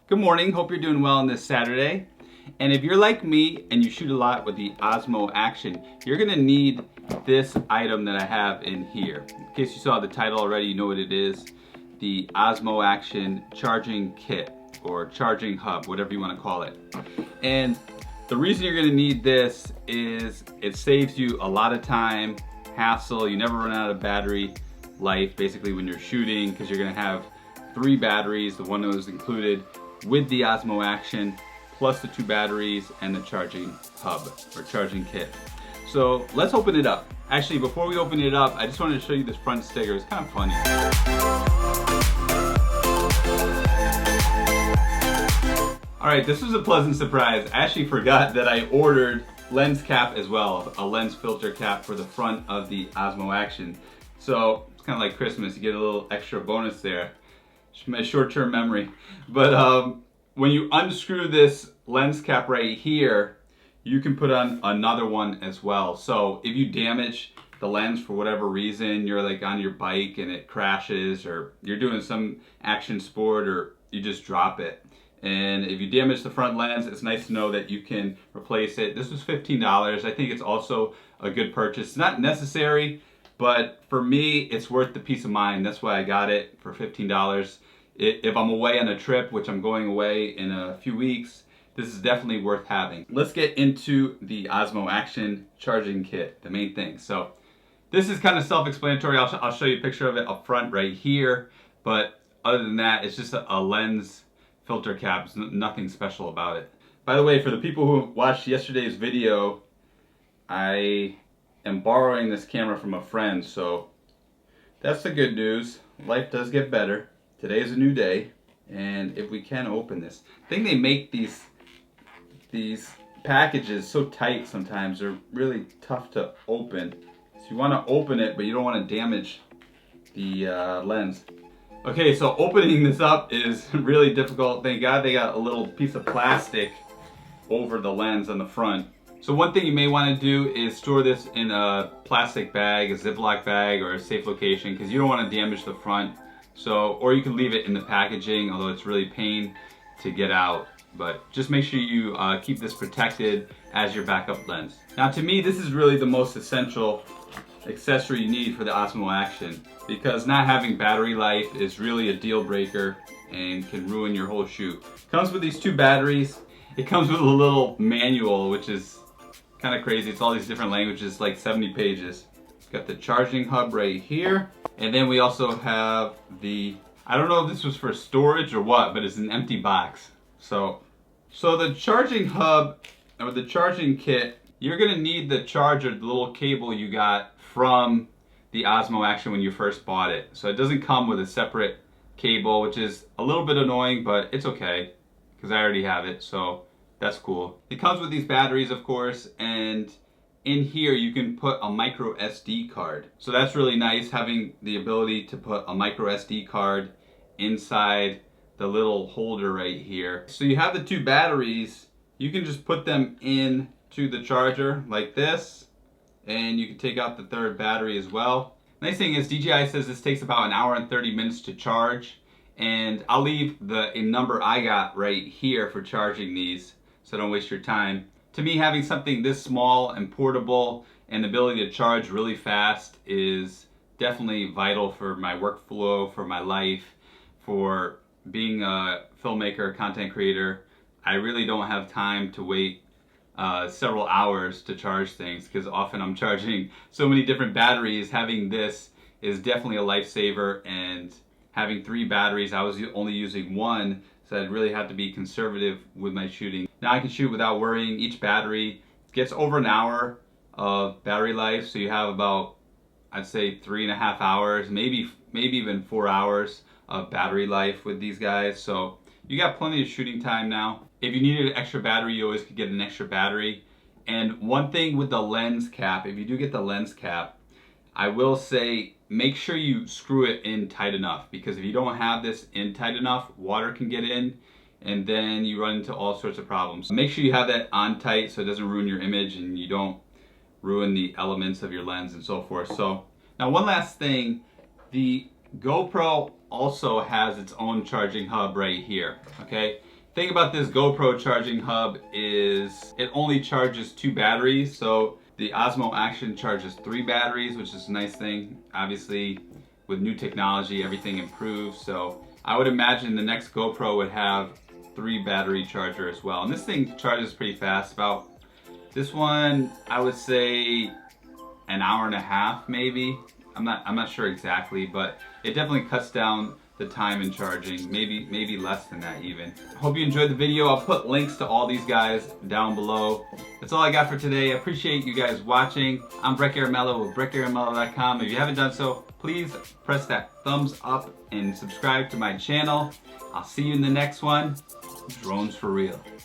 Good morning, hope you're doing well on this Saturday. And if you're like me and you shoot a lot with the Osmo Action, you're gonna need this item that I have in here. In case you saw the title already, you know what it is. The Osmo Action charging kit or charging hub, whatever you wanna call it. And the reason you're gonna need this is it saves you a lot of time, hassle, you never run out of battery life basically when you're shooting, because you're gonna have 3 batteries, the one that was included with the Osmo Action, plus the 2 batteries and the charging hub or charging kit. So let's open it up. Actually, before we open it up, I just wanted to show you this front sticker. It's kind of funny. All right, this was a pleasant surprise. I actually forgot that I ordered lens cap as well, a lens filter cap for the front of the Osmo Action. So it's kind of like Christmas, you get a little extra bonus there. My short-term memory. But when you unscrew this lens cap right here, you can put on another one as well. So if you damage the lens for whatever reason, you're like on your bike and it crashes, or you're doing some action sport, or you just drop it, and if you damage the front lens, it's nice to know that you can replace it. This was $15. I think it's also a good purchase. It's not necessary, but for me, it's worth the peace of mind. That's why I got it for $15. If I'm away on a trip, which I'm going away in a few weeks, this is definitely worth having. Let's get into the Osmo Action charging kit, the main thing. So this is kind of self-explanatory. I'll show you a picture of it up front right here. But other than that, it's just a lens filter cap. There's nothing special about it. By the way, for the people who watched yesterday's video, I am borrowing this camera from a friend. So that's the good news. Life does get better. Today is a new day, and if we can open this, I think they make these packages so tight sometimes, they're really tough to open. So you want to open it, but you don't want to damage the lens. Okay, so opening this up is really difficult. Thank God they got a little piece of plastic over the lens on the front. So one thing you may want to do is store this in a plastic bag, a Ziploc bag, or a safe location, because you don't want to damage the front. So, or you can leave it in the packaging, although it's really a pain to get out. But just make sure you keep this protected as your backup lens. Now, to me, this is really the most essential accessory you need for the Osmo Action, because not having battery life is really a deal breaker and can ruin your whole shoot. Comes with these 2 batteries. It comes with a little manual, which is kind of crazy. It's all these different languages, like 70 pages. Got the charging hub right here. And then we also have I don't know if this was for storage or what, but it's an empty box. So the charging hub, or the charging kit, you're gonna need the charger, the little cable you got from the Osmo Action when you first bought it. So it doesn't come with a separate cable, which is a little bit annoying, but it's okay, because I already have it, so that's cool. It comes with these batteries, of course, and in here you can put a micro SD card. So that's really nice, having the ability to put a micro SD card inside the little holder right here. So you have the 2 batteries, you can just put them into the charger like this, and you can take out the 3rd battery as well. Nice thing is DJI says this takes about 1 hour and 30 minutes to charge, and I'll leave a number I got right here for charging these, so don't waste your time. To me, having something this small and portable and the ability to charge really fast is definitely vital for my workflow, for my life, for being a filmmaker, content creator. I really don't have time to wait several hours to charge things, because often I'm charging so many different batteries. Having this is definitely a lifesaver, and having 3 batteries, I was only using 1, so I'd really have to be conservative with my shooting. Now I can shoot without worrying. Each battery gets over 1 hour of battery life, so you have about, I'd say, 3.5 hours, maybe even 4 hours of battery life with these guys. So you got plenty of shooting time now. If you needed an extra battery, you always could get an extra battery. And one thing with the lens cap, if you do get the lens cap, I will say make sure you screw it in tight enough, because if you don't have this in tight enough, water can get in, and then you run into all sorts of problems. Make sure you have that on tight so it doesn't ruin your image and you don't ruin the elements of your lens and so forth. So now one last thing, the GoPro also has its own charging hub right here, okay? thing about this GoPro charging hub is it only charges 2 batteries. So the Osmo Action charges 3 batteries, which is a nice thing. Obviously, with new technology, everything improves. So I would imagine the next GoPro would have 3 battery charger as well. And this thing charges pretty fast. About this one, I would say an hour and a half, maybe. I'm not sure exactly, but it definitely cuts down the time in charging, maybe less than that even. Hope you enjoyed the video. I'll put links to all these guys down below. That's all I got for today. I appreciate you guys watching. I'm Breck Aramello with BreckAramello.com. If you haven't done so, please press that thumbs up and subscribe to my channel. I'll see you in the next one. Drones for real.